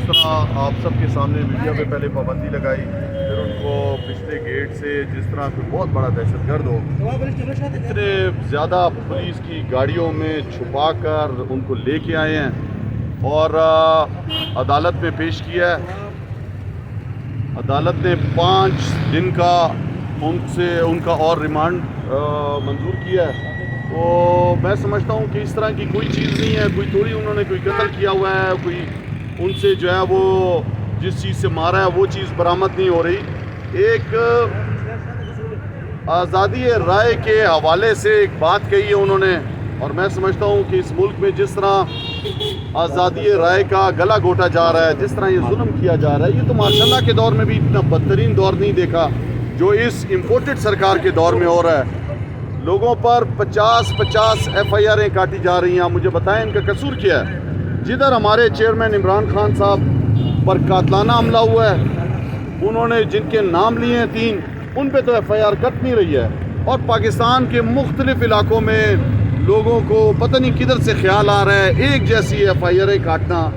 جس طرح آپ سب کے سامنے میڈیا پہ پہلے پابندی لگائی، پھر ان کو پچھلے گیٹ سے جس طرح کوئی بہت بڑا دہشت گرد ہو اتنے زیادہ پولیس کی گاڑیوں میں چھپا کر ان کو لے کے آئے ہیں اور عدالت میں پیش کیا ہے. عدالت نے 5 دن کا ان کا اور ریمانڈ منظور کیا ہے. تو میں سمجھتا ہوں کہ اس طرح کی کوئی چیز نہیں ہے، کوئی تھوڑی انہوں نے کوئی قتل کیا ہوا ہے، کوئی ان سے جو ہے وہ جس چیز سے مارا ہے وہ چیز برآمد نہیں ہو رہی. ایک آزادی رائے کے حوالے سے ایک بات کہی ہے انہوں نے، اور میں سمجھتا ہوں کہ اس ملک میں جس طرح آزادی رائے کا گلا گھوٹا جا رہا ہے، جس طرح یہ ظلم کیا جا رہا ہے، یہ تو ماشاءاللہ کے دور میں بھی اتنا بدترین دور نہیں دیکھا جو اس امپورٹڈ سرکار کے دور میں ہو رہا ہے. لوگوں پر 50 ایف آئی آریں کاٹی جا رہی ہیں. مجھے بتائیں ان کا قصور کیا ہے؟ جدھر ہمارے چیئرمین عمران خان صاحب پر قاتلانہ حملہ ہوا ہے، انہوں نے جن کے نام لیے ہیں 3، ان پہ تو ایف آئی آر کٹ نہیں رہی ہے. اور پاکستان کے مختلف علاقوں میں لوگوں کو پتہ نہیں کدھر سے خیال آ رہا ہے ایک جیسی ایف آئی آریں کاٹنا.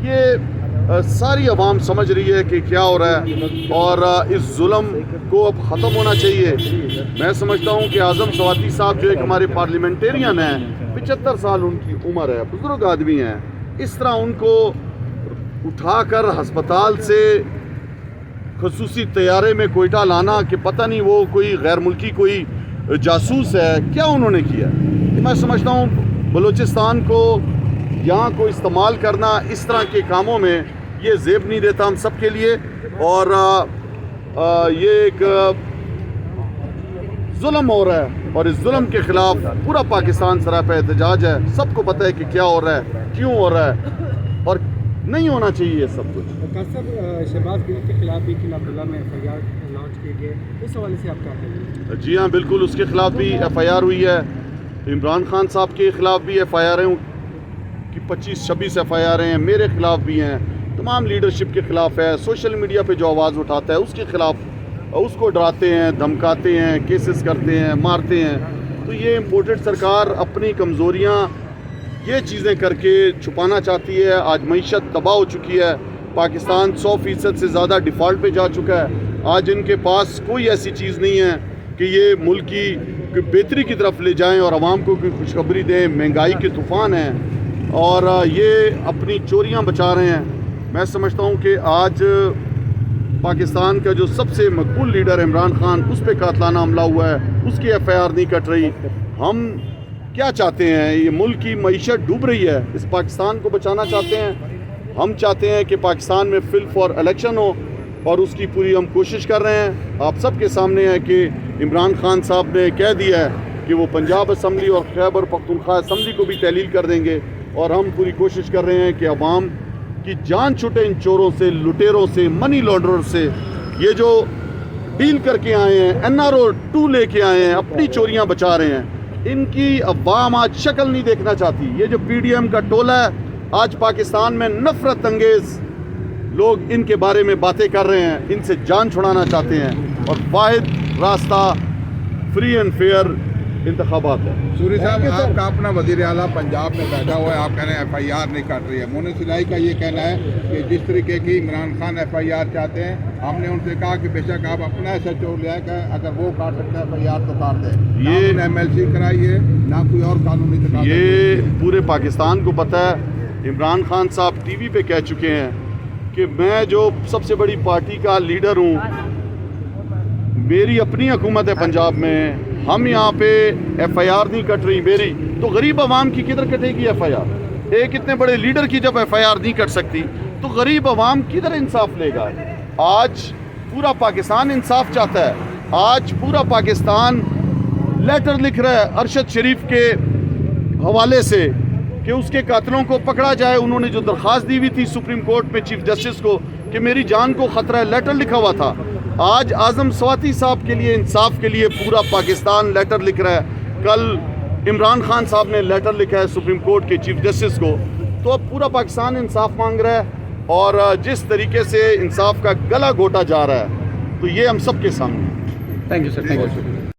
یہ ساری عوام سمجھ رہی ہے کہ کیا ہو رہا ہے اور اس ظلم کو اب ختم ہونا چاہیے. میں سمجھتا ہوں کہ اعظم سواتی صاحب جو ایک ہمارے پارلیمنٹیرین ہیں، 75 سال ان کی عمر ہے، بزرگ آدمی ہیں، اس طرح ان کو اٹھا کر ہسپتال سے خصوصی طیارے میں کوئٹہ لانا کہ پتہ نہیں وہ کوئی غیر ملکی کوئی جاسوس ہے، کیا انہوں نے کیا؟ میں سمجھتا ہوں بلوچستان کو یہاں کو استعمال کرنا اس طرح کے کاموں میں یہ زیب نہیں دیتا ہم سب کے لیے. اور یہ ایک ظلم ہو رہا ہے اور اس ظلم کے خلاف پورا پاکستان سراپا احتجاج ہے. سب کو پتہ ہے کہ کیا ہو رہا ہے، کیوں ہو رہا ہے، اور نہیں ہونا چاہیے یہ سب کچھ. شہباز گل کے خلاف بھی قلعہ عبداللہ میں ایف آئی آر لانچ کیے گئے، اس حوالے سے آپ کیا کہیں گے؟ جی ہاں بالکل، اس کے خلاف بھی ایف آئی آر ہوئی ہے. عمران خان صاحب کے خلاف بھی ایف آئی آریں کی 25-26 ایف آئی آریں ہیں، میرے خلاف بھی ہیں، تمام لیڈرشپ کے خلاف ہے. سوشل میڈیا پہ جو آواز اٹھاتا ہے اس کے خلاف اس کو ڈراتے ہیں، دھمکاتے ہیں، کیسز کرتے ہیں، مارتے ہیں. تو یہ امپورٹڈ سرکار اپنی کمزوریاں یہ چیزیں کر کے چھپانا چاہتی ہے. آج معیشت تباہ ہو چکی ہے، پاکستان 100% سے زیادہ ڈیفالٹ پہ جا چکا ہے. آج ان کے پاس کوئی ایسی چیز نہیں ہے کہ یہ ملک کی بہتری کی طرف لے جائیں اور عوام کو کوئی خوشخبری دیں. مہنگائی کے طوفان ہیں اور یہ اپنی چوریاں بچا رہے ہیں. میں سمجھتا ہوں کہ آج پاکستان کا جو سب سے مقبول لیڈر عمران خان، اس پہ قاتلانہ حملہ ہوا ہے، اس کی ایف آئی آر نہیں کٹ رہی. ہم کیا چاہتے ہیں؟ یہ ملک کی معیشت ڈوب رہی ہے، اس پاکستان کو بچانا چاہتے ہیں. ہم چاہتے ہیں کہ پاکستان میں فل فار الیکشن ہو اور اس کی پوری ہم کوشش کر رہے ہیں. آپ سب کے سامنے ہے کہ عمران خان صاحب نے کہہ دیا ہے کہ وہ پنجاب اسمبلی اور خیبر پختونخوا اسمبلی کو بھی تحلیل کر دیں گے. اور ہم پوری کوشش کر رہے ہیں کہ عوام کی جان چھوٹے ان چوروں سے، لٹیروں سے، منی لانڈرر سے. یہ جو ڈیل کر کے آئے ہیں، NRO 2 لے کے آئے ہیں، اپنی چوریاں بچا رہے ہیں. ان کی عوام آج شکل نہیں دیکھنا چاہتی. یہ جو پی ڈی ایم کا ٹولہ ہے، آج پاکستان میں نفرت انگیز لوگ ان کے بارے میں باتیں کر رہے ہیں، ان سے جان چھڑانا چاہتے ہیں. اور واحد راستہ فری اینڈ فیئر انتخابات ہے. سوری صاحب، آپ کا اپنا وزیر اعلیٰ پنجاب میں بیٹھا ہوا ہے، آپ کہہ رہے ہیں ایف آئی آر نہیں کٹ رہی ہے. مونس الہی کا یہ کہنا ہے کہ جس طریقے کی Imran Khan F I R چاہتے ہیں، ہم نے ان سے کہا کہ بے شک آپ اپنا ایسا چور لے آئے کہ اگر وہ کاٹ سکتا ہے ایف آئی آر تو کاٹ دیں. یہ نہ MLC کرائی ہے، نہ کوئی اور قانونی تقاضا. یہ پورے پاکستان کو پتہ ہے. عمران خان صاحب ٹی وی پہ کہہ چکے ہیں کہ میں جو سب سے بڑی پارٹی کا لیڈر ہوں، میری اپنی حکومت ہے پنجاب میں، ہم یہاں پہ ایف آئی آر نہیں کٹ رہی میری، تو غریب عوام کی کدھر کٹے گی ایف آئی آر؟ ایک اتنے بڑے لیڈر کی جب ایف آئی آر نہیں کٹ سکتی تو غریب عوام کدھر انصاف لے گا؟ آج پورا پاکستان انصاف چاہتا ہے. آج پورا پاکستان لیٹر لکھ رہا ہے ارشد شریف کے حوالے سے کہ اس کے قاتلوں کو پکڑا جائے. انہوں نے جو درخواست دی ہوئی تھی سپریم کورٹ میں چیف جسٹس کو کہ میری جان کو خطرہ ہے، لیٹر لکھا ہوا تھا. آج اعظم سواتی صاحب کے لیے انصاف کے لیے پورا پاکستان لیٹر لکھ رہا ہے. کل عمران خان صاحب نے لیٹر لکھا ہے سپریم کورٹ کے چیف جسٹس کو. تو اب پورا پاکستان انصاف مانگ رہا ہے اور جس طریقے سے انصاف کا گلا گھوٹا جا رہا ہے تو یہ ہم سب کے سامنے. Thank you sir.